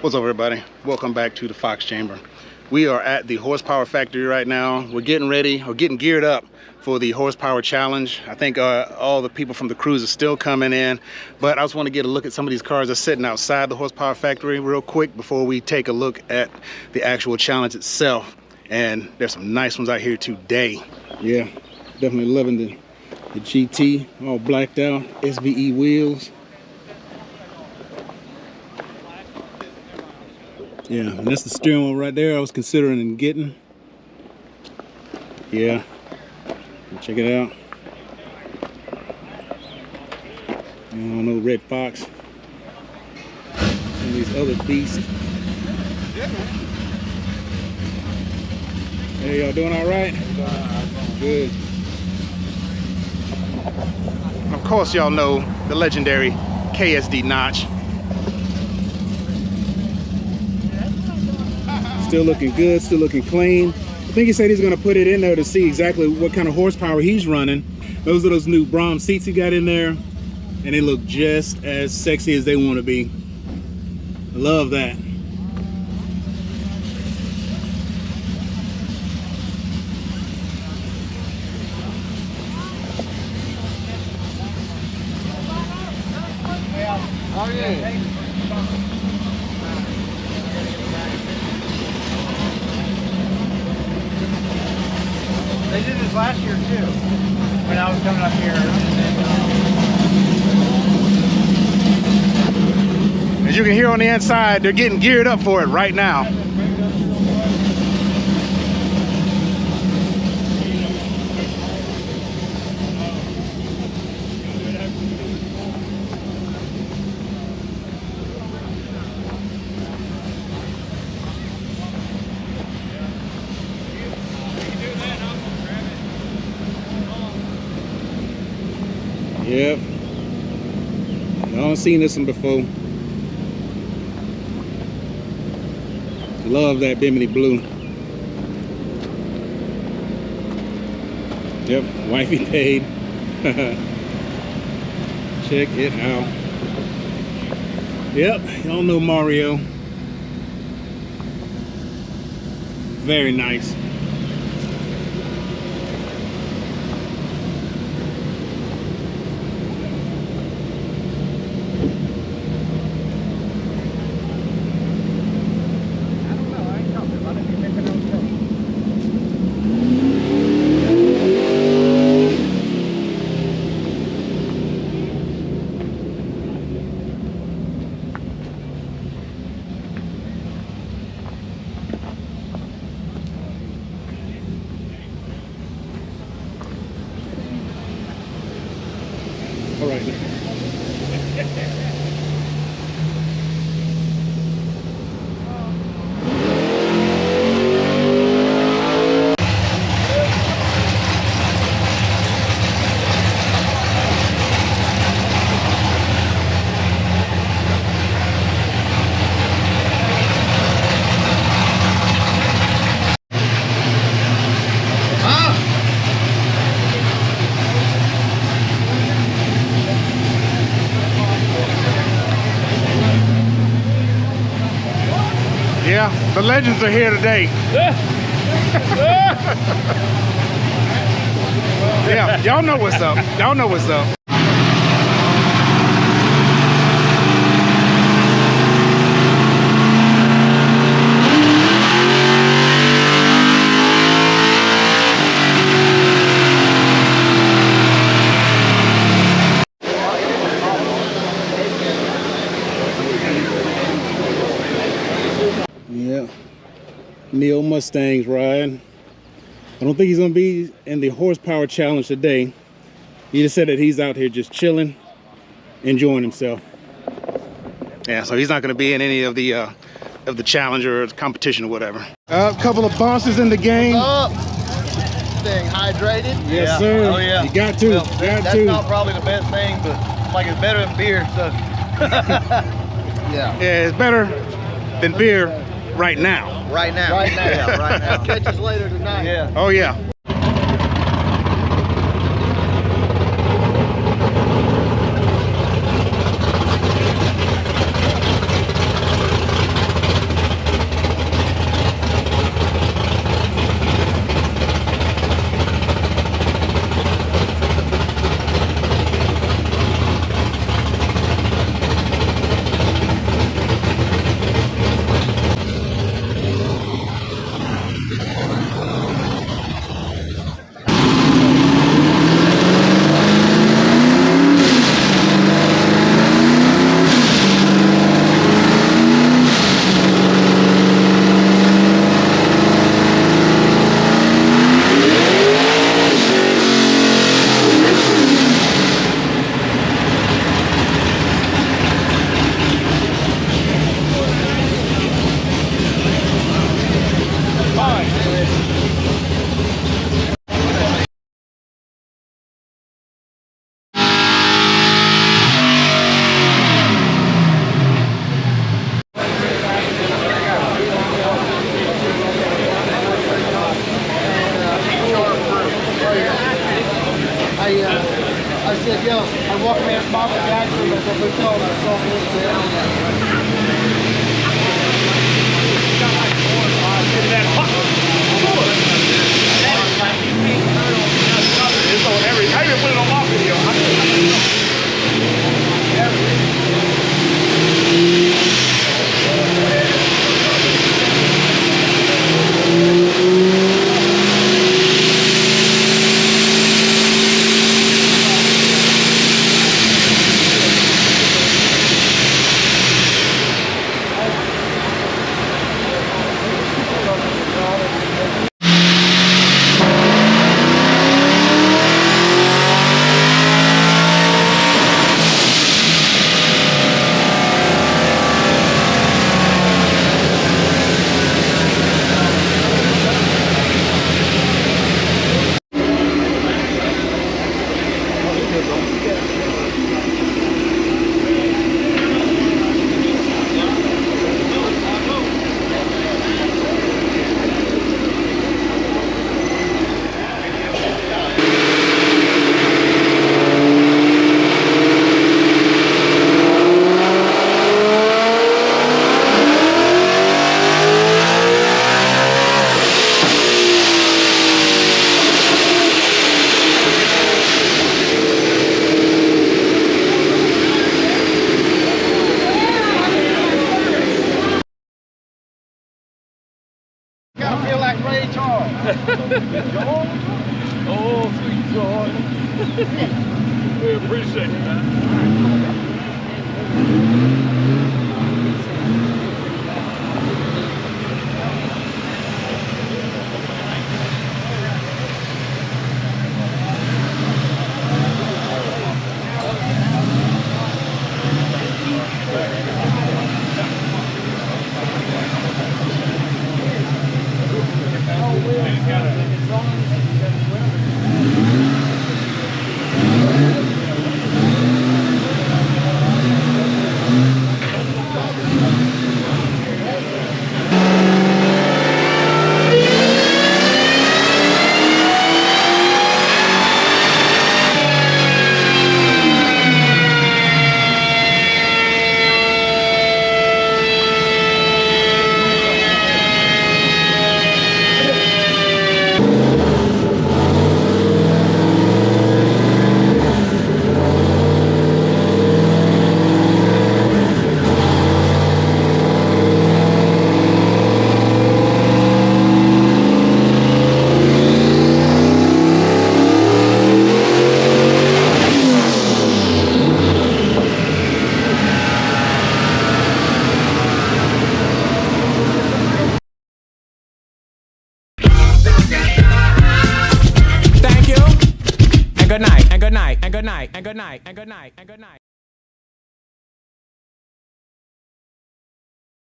What's up, everybody? Welcome back to the Fox Chamber. We are at the Horsepower Factory right now. We're getting ready, or getting geared up for the Horsepower Challenge. I think all the people from the crews are still coming in, but I just want to get a look at some of these cars that are sitting outside the Horsepower Factory real quick before we take a look at the actual challenge itself. And there's some nice ones out here today. Yeah, definitely loving the GT, all blacked out, SVE wheels. Yeah, and that's the steering wheel right there I was considering getting. Yeah, check it out. I don't know, Red Fox. And these other beasts. Hey, y'all doing all right? Good. Of course, y'all know the legendary KSD notch. Still looking good, still looking clean. I think he said he's gonna put it in there to see exactly what kind of horsepower he's running. Those are those new Brom seats he got in there, and they look just as sexy as they want to be. I love that. Oh yeah. They did this last year too, when I was coming up here. As you can hear on the inside, they're getting geared up for it right now. Yep. I haven't seen this one before. Love that Bimini blue. Yep, wifey paid. Check it out. Yep, y'all know Mario. Very nice. All right. Yeah, the legends are here today. Yeah, y'all know what's up. Y'all know what's up. Yeah, Neil Mustang's riding. I don't think he's gonna be in the Horsepower Challenge today. He just said that he's out here just chilling, enjoying himself. Yeah, so he's not gonna be in any of the challenge or competition or whatever. A couple of bosses in the game. What's up? Staying hydrated. Yes, sir. Oh yeah. You got to. Well, that's not probably the best thing, but like it's better than beer. So. Yeah. Yeah, it's better than beer right now. Right now. Right now. Yeah, right now. Catch us later tonight. Yeah. Oh yeah. Hey, Charles. Oh, sweet George. We appreciate you, man. Thank you, and good night, and good night, and good night, and good night, and good night, and good night.